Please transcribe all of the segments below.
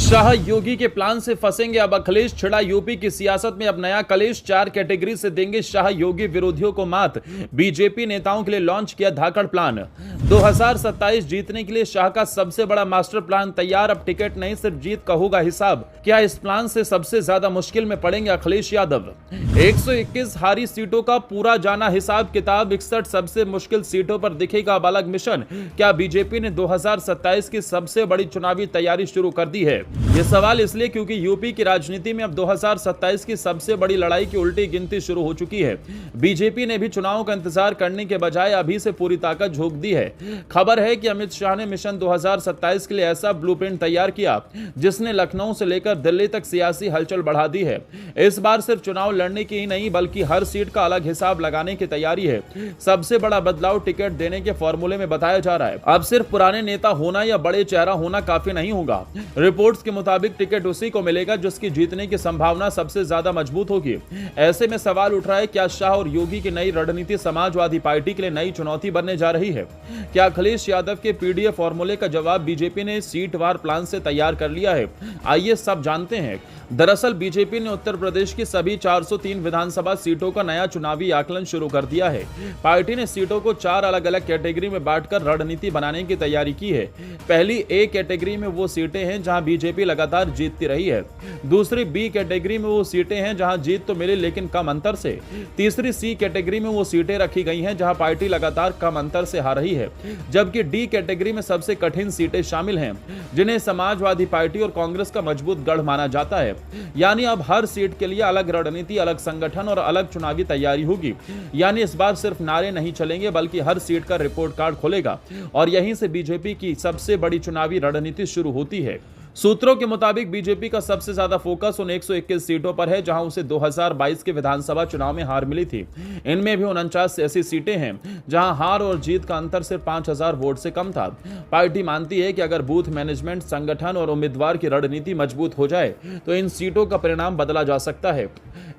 शाह योगी के प्लान से फंसेंगे अब अखिलेश, छिड़ा यूपी की सियासत में अब नया कलेश। 4 कैटेगरी से देंगे शाह योगी विरोधियों को मात। बीजेपी नेताओं के लिए लॉन्च किया धाकड़ प्लान। 2027 जीतने के लिए शाह का सबसे बड़ा मास्टर प्लान तैयार। अब टिकट नहीं, सिर्फ जीत का होगा हिसाब। क्या इस प्लान से सबसे ज्यादा मुश्किल में पड़ेंगे अखिलेश यादव? 121 हारी सीटों का पूरा जाना हिसाब किताब। 61 सबसे मुश्किल सीटों पर दिखेगा अब अलग मिशन। क्या बीजेपी ने 2027 की सबसे बड़ी चुनावी तैयारी शुरू कर दी है? यह सवाल इसलिए क्योंकि यूपी की राजनीति में अब 2027 की सबसे बड़ी लड़ाई की उल्टी गिनती शुरू हो चुकी है। बीजेपी ने भी चुनाव का इंतजार करने के बजाय अभी से पूरी ताकत झोंक दी है। खबर है कि अमित शाह ने मिशन 2027 के लिए ऐसा ब्लूप्रिंट तैयार किया जिसने लखनऊ से लेकर दिल्ली तक सियासी हलचल बढ़ा दी है। इस बार सिर्फ चुनाव लड़ने की ही नहीं बल्कि हर सीट का अलग हिसाब लगाने की तैयारी है। सबसे बड़ा बदलाव टिकट देने के फॉर्मूले में बताया जा रहा है। अब सिर्फ पुराने नेता होना या बड़े चेहरा होना काफी नहीं होगा। रिपोर्ट्स के मुताबिक टिकट उसी को मिलेगा जिसकी जीतने की संभावना सबसे ज्यादा मजबूत होगी। ऐसे में सवाल उठ रहा है, क्या शाह और योगी की नई रणनीति समाजवादी पार्टी के लिए नई चुनौती बनने जा रही है? क्या अखिलेश यादव के पीडीएफ फॉर्मूले का जवाब बीजेपी ने सीटवार प्लान से तैयार कर लिया है? आइए सब जानते हैं। दरअसल बीजेपी ने उत्तर प्रदेश की सभी 403 विधानसभा सीटों का नया चुनावी आकलन शुरू कर दिया है। पार्टी ने सीटों को 4 अलग अलग कैटेगरी में बांटकर रणनीति बनाने की तैयारी की है। पहली ए कैटेगरी में वो सीटें हैं जहां बीजेपी लगातार जीतती रही है। दूसरी बी कैटेगरी में वो सीटें हैं जहां जीत तो मिली लेकिन कम अंतर से। तीसरी सी कैटेगरी में वो सीटें रखी गई हैं जहां पार्टी लगातार कम अंतर से हार रही है। जबकि डी कैटेगरी में सबसे कठिन सीटें शामिल हैं जिन्हें समाजवादी पार्टी और कांग्रेस का मजबूत गढ़ माना जाता है। यानी अब हर सीट के लिए अलग रणनीति, अलग संगठन और अलग चुनावी तैयारी होगी। यानी इस बार सिर्फ नारे नहीं चलेंगे बल्कि हर सीट का रिपोर्ट कार्ड खुलेगा और यहीं से बीजेपी की सबसे बड़ी चुनावी रणनीति शुरू होती है। सूत्रों के मुताबिक बीजेपी का सबसे ज्यादा फोकस उन 121 सीटों पर है जहां उसे 2022 के विधानसभा चुनाव में हार मिली थी। इनमें भी 49 ऐसी सीटें हैं जहां हार और जीत का अंतर सिर्फ 5000 वोट से कम था। पार्टी मानती है कि अगर बूथ मैनेजमेंट, संगठन और उम्मीदवार की रणनीति मजबूत हो जाए तो इन सीटों का परिणाम बदला जा सकता है।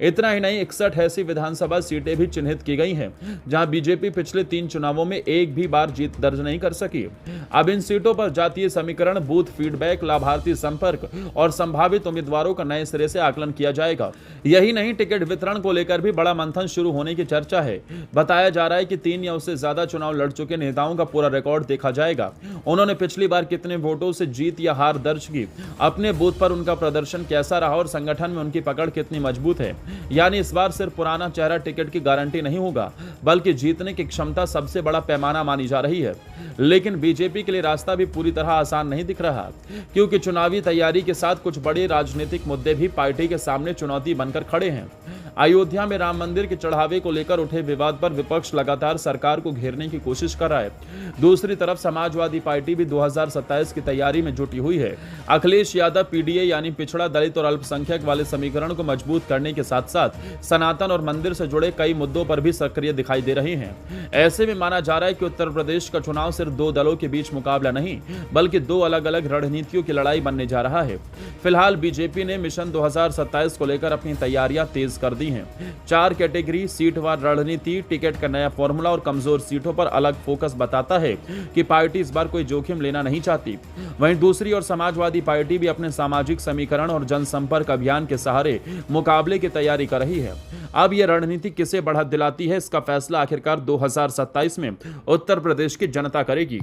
इतना ही नहीं, 61 ऐसी विधानसभा सीटें भी चिन्हित की गई हैं जहां बीजेपी पिछले 3 चुनावों में एक भी बार जीत दर्ज नहीं कर सकी। अब इन सीटों पर जातीय समीकरण, बूथ फीडबैक, लाभार्थी संपर्क और संभावित उम्मीदवारों का नए सिरे से आकलन किया जाएगा। यही नहीं, टिकट वितरण को लेकर भी बड़ा मंथन शुरू होने की चर्चा है। बताया जा रहा है कि 3 या उससे ज्यादा चुनाव लड़ चुके नेताओं का पूरा रिकॉर्ड देखा जाएगा। उन्होंने पिछली बार कितने वोटों से जीत या हार दर्ज की, अपने बूथ पर उनका प्रदर्शन कैसा रहा और संगठन में उनकी पकड़ कितनी मजबूत है। यानी इस बार सिर्फ पुराना चेहरा टिकट की गारंटी नहीं होगा बल्कि जीतने की क्षमता सबसे बड़ा पैमाना मानी जा रही है। लेकिन बीजेपी के लिए रास्ता भी पूरी तरह आसान नहीं दिख रहा क्योंकि चुनावी तैयारी के साथ कुछ बड़े राजनीतिक मुद्दे भी पार्टी के सामने चुनौती बनकर खड़े हैं। अयोध्या में राम मंदिर के चढ़ावे को लेकर उठे विवाद पर विपक्ष लगातार सरकार को घेरने की कोशिश कर रहा है। दूसरी तरफ समाजवादी पार्टी भी 2027 की तैयारी में जुटी हुई है। अखिलेश यादव पीडीए यानी पिछड़ा, दलित और अल्पसंख्यक वाले समीकरण को मजबूत करने के साथ साथ सनातन और मंदिर से जुड़े कई मुद्दों पर भी सक्रिय दिखाई दे रहे हैं। ऐसे में माना जा रहा है कि उत्तर प्रदेश का चुनाव सिर्फ 2 दलों के बीच मुकाबला नहीं बल्कि 2 अलग अलग रणनीतियों की लड़ाई बनने जा रहा है। फिलहाल बीजेपी ने मिशन 2027 को लेकर अपनी तैयारियां तेज कर दी हैं। 4 कैटेगरी, सीटवार रणनीति, टिकट का नया फॉर्मूला और कमजोर सीटों पर अलग फोकस बताता है कि पार्टी इस बार कोई जोखिम लेना नहीं चाहती। वहीं दूसरी ओर समाजवादी पार्टी भी अपने सामाजिक समीकरण और जनसंपर्क अभियान के सहारे मुकाबले की तैयारी कर रही है। अब यह रणनीति किसे बढ़त दिलाती है, इसका फैसला आखिरकार 2027 में उत्तर प्रदेश की जनता करेगी।